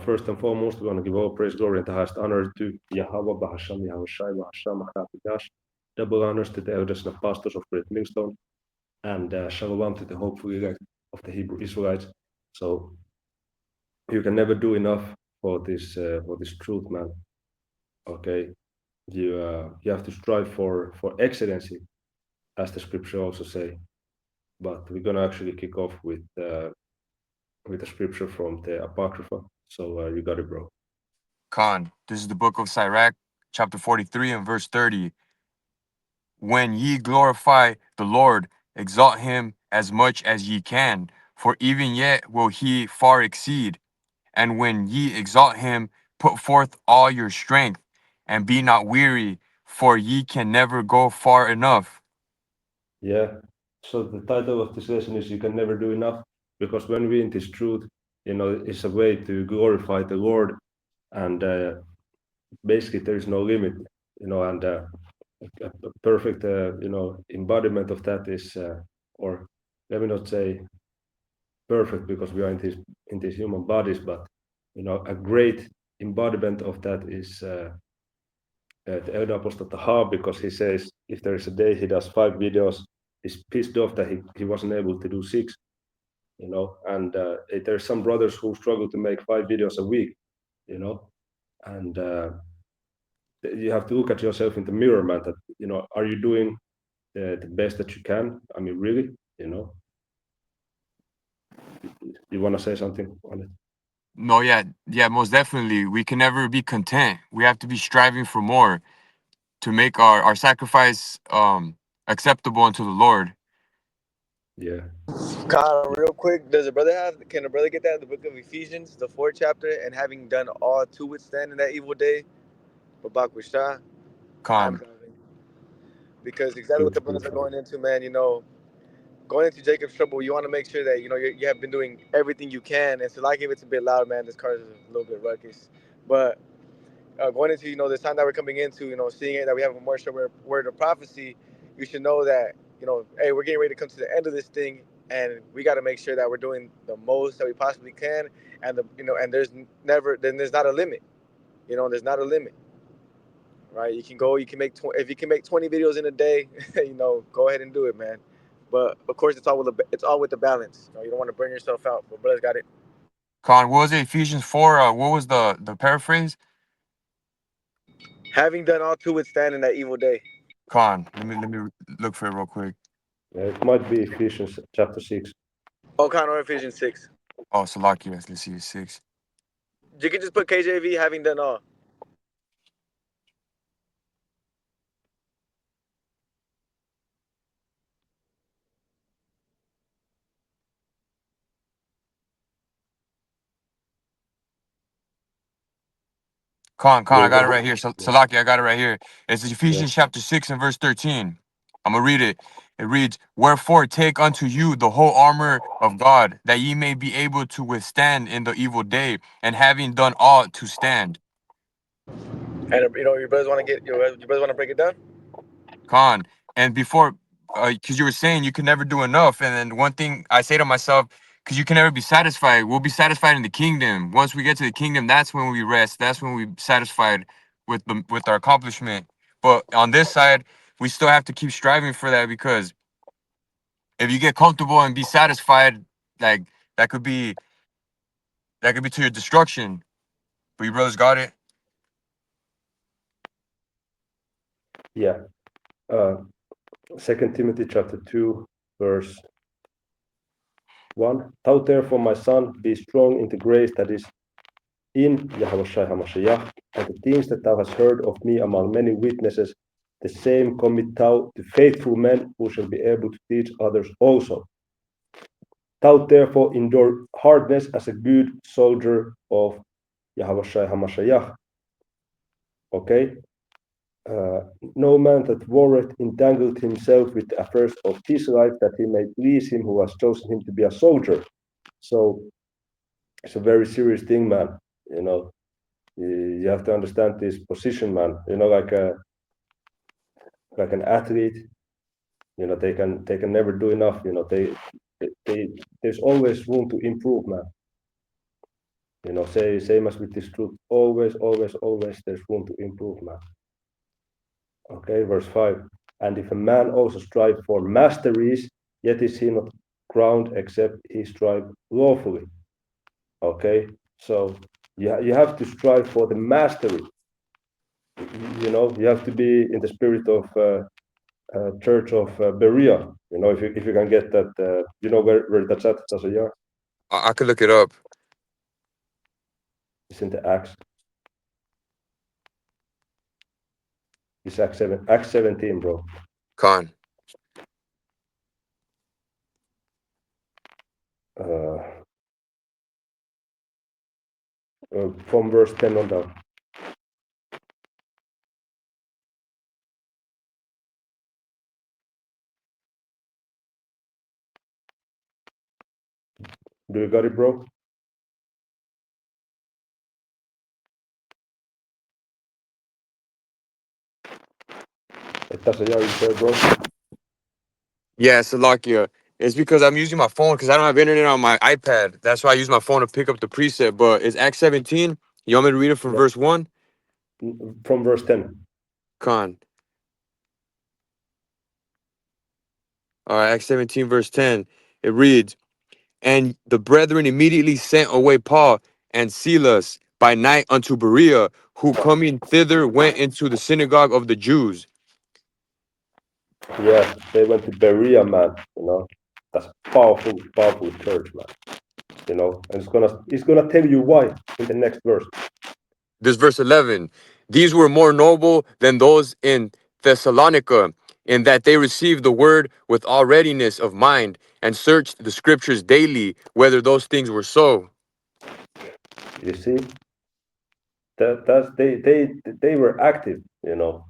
First and foremost, we want to give all praise, glory, and the highest honor to Yahweh, Bahasham, Yahushai, Bahasham, Achapitash. Double honors to the elders and pastors of Great Millstone, and Shalom to the hopeful elect of the Hebrew Israelites. So you can never do enough for this truth, man. Okay, you have to strive for excellency, as the scripture also say. But we're gonna actually kick off with a scripture from the Apocrypha. So you got it, bro. Khan, this is the book of Sirach, chapter 43 and verse 30. When ye glorify the Lord, exalt him as much as ye can, for even yet will he far exceed. And when ye exalt him, put forth all your strength, and be not weary, for ye can never go far enough. Yeah. So the title of this lesson is "You Can Never Do Enough," because when we in this truth, it's a way to glorify the Lord, and basically there is no limit, and a perfect, embodiment of that is, or let me not say perfect because we are in these human bodies, but a great embodiment of that is the elder apostle Taha, because he says if there is a day he does 5 videos, he's pissed off that he wasn't able to do 6, and there's some brothers who struggle to make 5 videos a week, and you have to look at yourself in the mirror, man, that are you doing the best that you can? I mean, really, you want to say something on it? No, yeah, most definitely. We can never be content. We have to be striving for more to make our sacrifice acceptable unto the Lord. Yeah. Kyle, real quick, can a brother get that? The book of Ephesians, the 4th chapter, and having done all to withstand in that evil day, Babak Wishah, I'm Khan. driving. Because exactly what the brothers are going into, man, going into Jacob's trouble, you want to make sure that, you have been doing everything you can. And so, like, if it's a bit loud, man, this car is a little bit ruckus. But going into, this time that we're coming into, seeing it, that we have a more sure word of prophecy, you should know that, hey, we're getting ready to come to the end of this thing, and we got to make sure that we're doing the most that we possibly can, and and there's not a limit, there's not a limit, right? You can make, if you can make 20 videos in a day, go ahead and do it, man. But of course, it's all with the balance. You don't want to burn yourself out. But brothers got it. Khan, what was it? Ephesians 4. What was the paraphrase? Having done all to withstand in that evil day. Khan, let me look for it real quick. It might be Ephesians chapter 6. Oh, kind of Ephesians 6. Oh, Salakia, let's see, 6. You can just put KJV, having done all. Khan, Yeah, I got it right here. yeah, Salakia, I got it right here. It's yeah. Ephesians chapter 6 and verse 13. I'm going to read it. It reads, wherefore take unto you the whole armor of God, that ye may be able to withstand in the evil day, and having done all to stand. And your brothers want to break it down. Khan. And before, because you were saying you can never do enough. And then one thing I say to myself, because you can never be satisfied. We'll be satisfied in the kingdom. Once we get to the kingdom, that's when we rest. That's when we're satisfied with our accomplishment. But on this side, we still have to keep striving for that, because if you get comfortable and be satisfied, like that could be to your destruction. But you brothers got it. Yeah. Uh, 2 Timothy chapter 2, verse 1. Thou therefore, my son, be strong in the grace that is in Yahushua HaMashiach, and the things that thou hast heard of me among many witnesses, the same commit thou to faithful men who shall be able to teach others also. Thou therefore endure hardness as a good soldier of Yahushua HaMashiach. Okay? No man that warreth entangled himself with the affairs of his life, that he may please him who has chosen him to be a soldier. So it's a very serious thing, man. You have to understand this position, man. Like an athlete, they can never do enough. They there's always room to improve, man. You know, same as with this truth. Always, always, always there's room to improve, man. Okay, verse 5. And if a man also strive for masteries, yet is he not crowned except he strive lawfully. Okay, so you have to strive for the mastery. You know, you have to be in the spirit of Church of Berea. You know, if you can get that, you know where that's at, that's a year. I could look it up. It's in the Acts. It's Acts 17, bro. Con. Uh, from verse 10 on down. Do you got it, bro? That's a year, you said, bro. Yeah, Salakia. It's because I'm using my phone because I don't have internet on my iPad. That's why I use my phone to pick up the preset. But it's Acts 17. You want me to read it from Yeah. verse 1? From verse 10. Con. All right, Acts 17, verse 10. It reads, And the brethren immediately sent away Paul and Silas by night unto Berea, who coming thither went into the synagogue of the Jews. Yeah, they went to Berea, man. You know, that's powerful, powerful church, man. You know, and it's gonna tell you why in the next verse. This verse 11. These were more noble than those in Thessalonica, in that they received the word with all readiness of mind and searched the scriptures daily whether those things were so. You see, that's they were active. You know,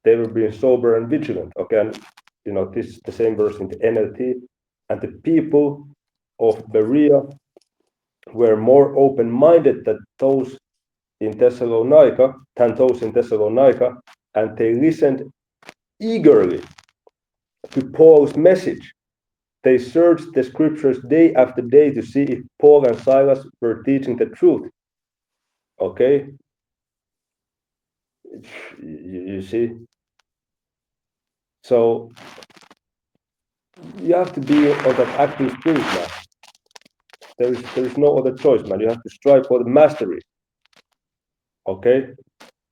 they were being sober and vigilant. Okay, and you know this is the same verse in the NLT, and the people of Berea were more open-minded than those in Thessalonica, and they listened eagerly to Paul's message. They searched the scriptures day after day to see if Paul and Silas were teaching the truth. Okay? You see? So you have to be on that active spirit, man. There is no other choice, man. You have to strive for the mastery. Okay?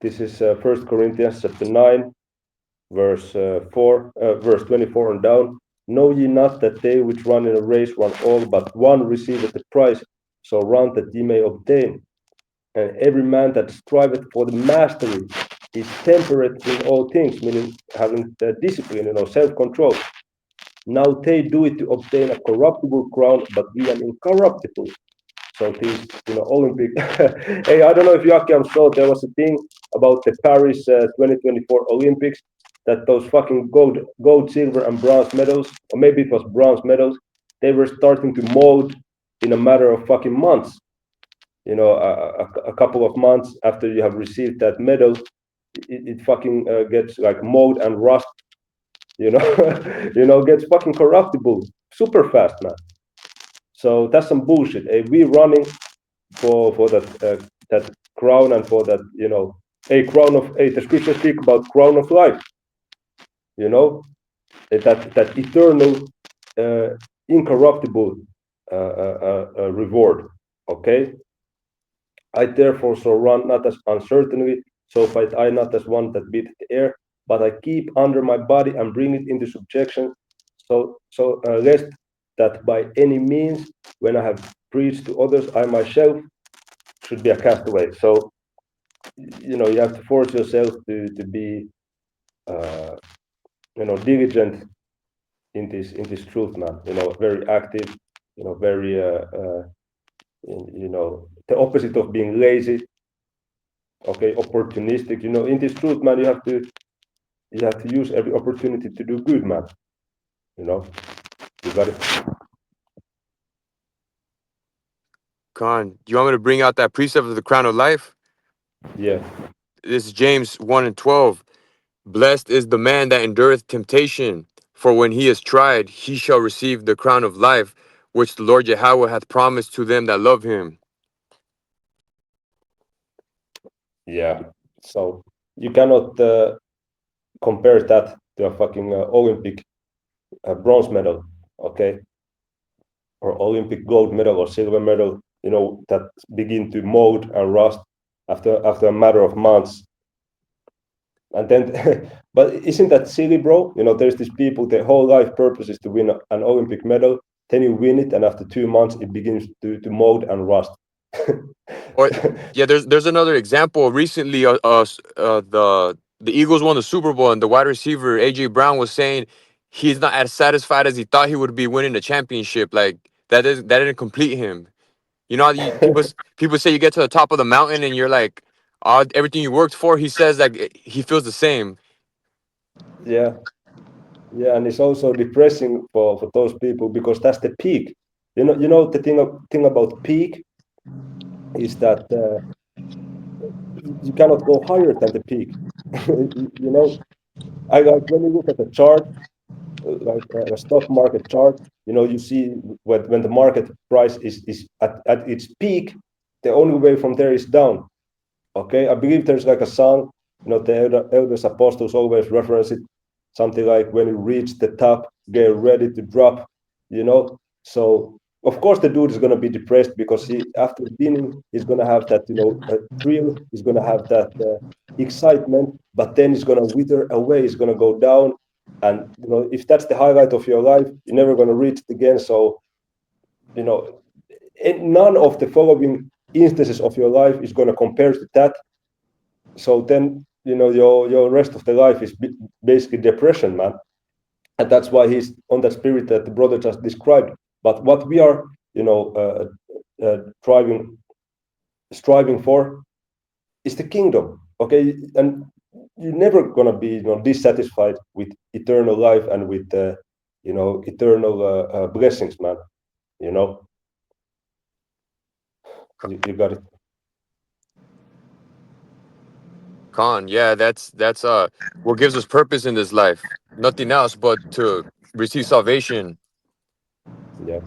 This is 1 Corinthians chapter 9, verse 24 and down. Know ye not that they which run in a race run all, but one receiveth the prize? So run that ye may obtain. And every man that striveth for the mastery is temperate in all things, meaning having discipline, you know, self-control. Now they do it to obtain a corruptible crown, but we an incorruptible. So these, you know, Olympic. Hey, I don't know if Joachim saw there was a thing about the Paris 2024 Olympics that those fucking gold, silver, and bronze medals, or maybe it was bronze medals, they were starting to mold in a matter of fucking months. You know, a couple of months after you have received that medal, it fucking gets like mold and rust. You know, you know, gets fucking corruptible super fast, man. So that's some bullshit. We running for that crown and for that, you know, a crown of the scriptures speak about crown of life. You know, that eternal, incorruptible reward. Okay. I therefore so run not as uncertainly, so fight I not as one that beateth the air, but I keep under my body and bring it into subjection, so lest that by any means, when I have preached to others, I myself should be a castaway. So, you know, you have to force yourself to be, you know, diligent in this truth, man. You know, very active. You know, very you know, the opposite of being lazy. Okay, opportunistic. You know, in this truth, man, you have to use every opportunity to do good, man. You know, you got it. Con, do you want me to bring out that precept of the crown of life? Yeah, This is James 1 and 12. Blessed is the man that endureth temptation, for when he is tried, he shall receive the crown of life, which the Lord Yahweh hath promised to them that love him. Yeah. So you cannot compare that to a fucking Olympic bronze medal, okay, or Olympic gold medal or silver medal. You know that begin to mold and rust after a matter of months, and then. But isn't that silly, bro? You know, there's these people. Their whole life purpose is to win an Olympic medal. Then you win it, and after 2 months, it begins to mold and rust. Or yeah, there's another example. Recently, the Eagles won the Super Bowl, and the wide receiver AJ Brown was saying he's not as satisfied as he thought he would be winning the championship. Like that didn't complete him. You know, how people say you get to the top of the mountain and you're like, oh, everything you worked for. He says like he feels the same. Yeah, yeah, and it's also depressing for those people because that's the peak. You know the thing about peak is that you cannot go higher than the peak. you know, I like when you look at the chart, like a stock market chart. You know, you see when the market price is at its peak, the only way from there is down. Okay, I believe there's like a song. You know, the elders apostles always reference it, something like when you reach the top, get ready to drop. You know, so of course the dude is gonna be depressed because he after winning he's gonna have that thrill, he's gonna have that excitement, but then he's gonna wither away, he's gonna go down, and you know if that's the highlight of your life, you're never gonna reach it again. So you know, none of the following instances of your life is gonna compare to that. So then you know your rest of the life is basically depression, man, and that's why he's on that spirit that the brother just described. But what we are, you know, striving for is the kingdom, okay? And you're never gonna be, you know, dissatisfied with eternal life and with, you know, eternal blessings, man. You know, you got it. Khan, yeah, that's what gives us purpose in this life. Nothing else but to receive salvation. Yeah,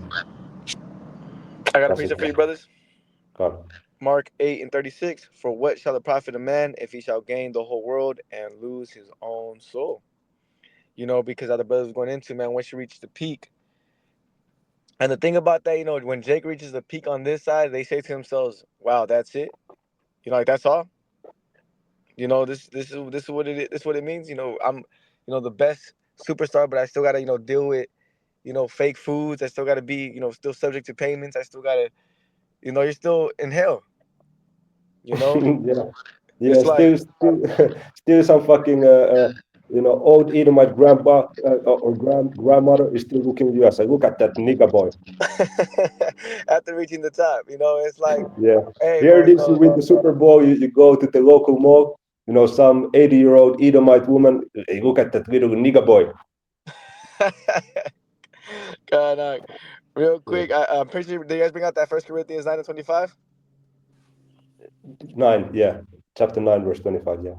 I got a that's precept for you, exactly. brothers. God. Mark 8:36. For what shall it profit a man if he shall gain the whole world and lose his own soul? You know, because other brothers going into, man, once you reach the peak. And the thing about that, you know, when Jake reaches the peak on this side, they say to themselves, "Wow, that's it." You know, like that's all. You know, this is what it is. This is what it means. You know, I'm, the best superstar, but I still gotta, deal with, fake foods. I still gotta be, still subject to payments. I still gotta, you're still in hell. You know, Yeah, yeah, it's like, still some fucking you know, old Edomite grandpa or grandmother is still looking at you as I look at that nigga boy. after reaching the top, it's like, Yeah. hey, Here bro, it is, you win the Super Bowl, you go to the local mall, you know, some 80-year-old Edomite woman, hey, look at that little nigga boy. God, real Yeah. quick, I'm pretty sure. Did you guys bring out that First Corinthians 9:25? 9, yeah. Chapter 9, verse 25, yeah.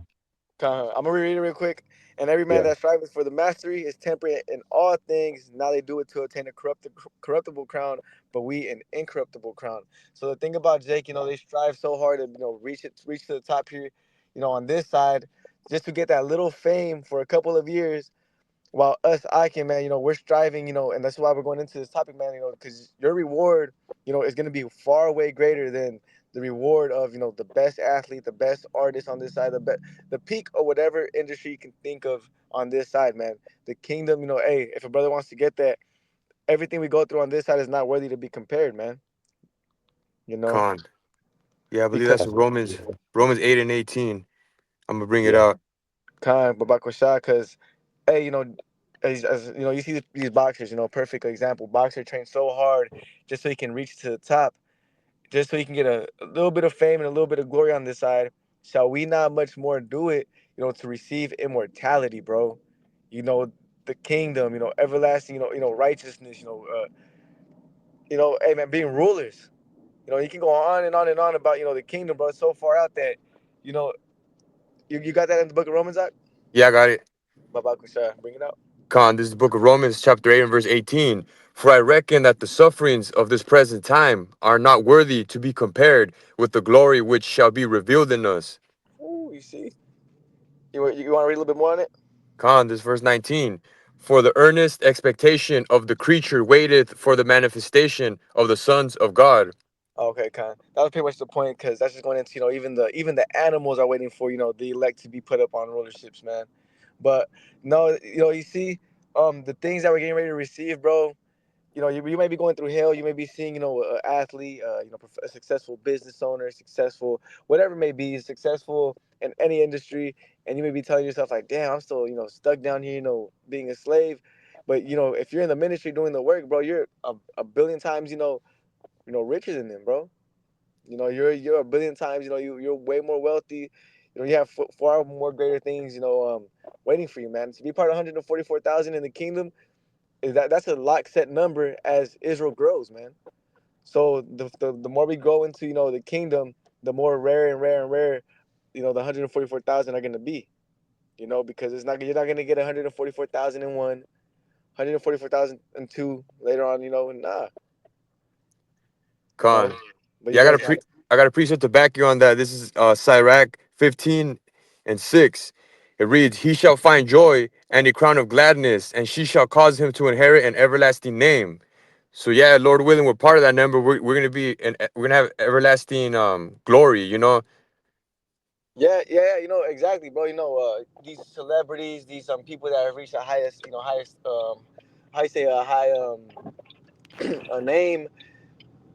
I'm gonna read it real quick. And every man Yeah. that striveth for the mastery is temperate in all things. Now they do it to attain a corruptible crown, but we an incorruptible crown. So the thing about Jake, they strive so hard to reach to the top here, on this side, just to get that little fame for a couple of years. While us, I can, man, we're striving, and that's why we're going into this topic, man, because your reward, is going to be far way greater than the reward of, the best athlete, the best artist on this side, the peak of whatever industry you can think of on this side, man. The kingdom, hey, if a brother wants to get that, everything we go through on this side is not worthy to be compared, man. You know, Khan. Yeah, I believe because that's That's in exactly Romans it. Romans 8 and 18. I'm gonna bring it Yeah. out. Khan Babakosha, because hey, as you see these boxers, perfect example. Boxer trains so hard just so he can reach to the top, just so he can get a little bit of fame and a little bit of glory on this side. Shall we not much more do it, to receive immortality, bro? The kingdom, everlasting, righteousness, hey man, being rulers. You can go on and on and on about, the kingdom, bro. It's so far out that, you know, you got that in the book of Romans, Zach? Yeah, I got it. Babakusha, bring it out. Khan, this is the book of Romans, chapter 8 and verse 18. For I reckon that the sufferings of this present time are not worthy to be compared with the glory which shall be revealed in us. You see? You want to read a little bit more on it? Khan, this verse 19. For the earnest expectation of the creature waiteth for the manifestation of the sons of God. Okay, Con. That was pretty much the point, because that's just going into, even the animals are waiting for, the elect to be put up on rulerships, man. But no, you see, the things that we're getting ready to receive, bro. You may be going through hell. You may be seeing, an athlete, a successful business owner, successful, whatever it may be, successful in any industry, and you may be telling yourself like, damn, I'm still, stuck down here, being a slave. But if you're in the ministry doing the work, bro, you're a billion times, richer than them, bro. You're a billion times, you're way more wealthy. You have far more greater things, waiting for you, man. To be part of 144,000 in the kingdom, that's a lock set number as Israel grows, man. So the more we go into, the kingdom, the more rare and rare and rare, the 144,000 are gonna be, because you're not gonna get 144,001, 144,002 later on, nah. Khan. But Yeah, you guys got it. I got a precept to back you on that. This is Sirach 15:6. It reads, He shall find joy and a crown of gladness, and she shall cause him to inherit an everlasting name. So yeah, Lord willing, we're part of that number. We're gonna be we're gonna have everlasting glory, Yeah, exactly, bro. These celebrities, these people that have reached the highest how you say a high a name,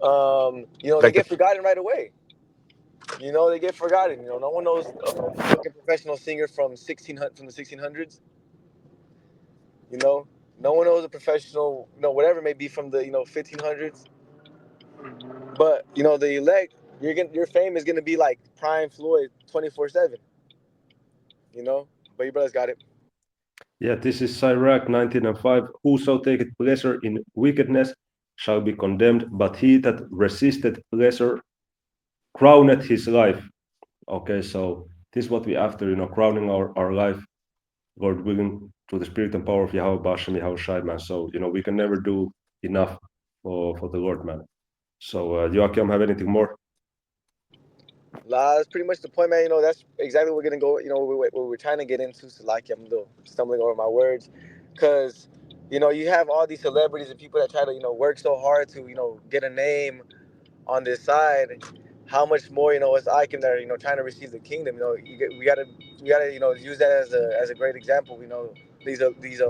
they Like the get forgotten right away. They get forgotten. No one knows a fucking professional singer from 1600 from the 1600s. No one knows a professional, whatever it may be from the 1500s. But the elect, your fame is gonna be like Prime Floyd 24/7. But your brother's got it. Yeah, this is Sirach 19:5. Whoso taketh pleasure in wickedness shall be condemned, but he that resisteth pleasure crowneth his life. Okay, so this is what we after, crowning our life, Lord willing, through the spirit and power of Yahweh Bashem, Yahweh Shai, man. So, we can never do enough for the Lord, man. So, Joachim, have anything more? That's pretty much the point, man. That's exactly what we're gonna go. What we're trying to get into. So, like, I'm still stumbling over my words, because you have all these celebrities and people that try to work so hard to get a name on this side. How much more it's Icon that are trying to receive the kingdom. We gotta use that as a great example. These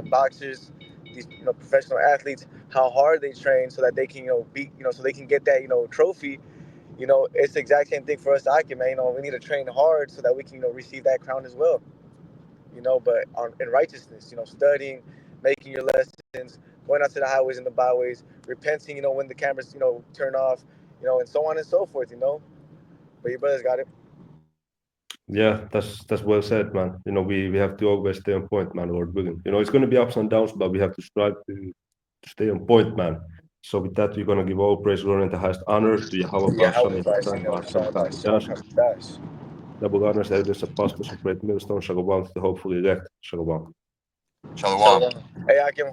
boxers, these professional athletes, how hard they train so that they can beat so they can get that trophy. It's the exact same thing for us, Icon, man. We need to train hard so that we can receive that crown as well. But in righteousness, studying, making your lessons, going out to the highways and the byways, repenting, when the cameras, turn off, and so on and so forth, But your brother's got it. Yeah, that's well said, man. We have to always stay on point, man, Lord willing. It's going to be ups and downs, but we have to strive to stay on point, man. So with that, we're going to give all praise, glory, and the highest honor to Yahweh Yeah, how Bashem, we Yahweh Christ, Shai, Bashem, Shalom, Kadash. Hakadosh. Double honors, evidence, apostles of great millstone, Shalom to the hopefully elect, Shalom. Shalom. Shalom. Hey, Akim,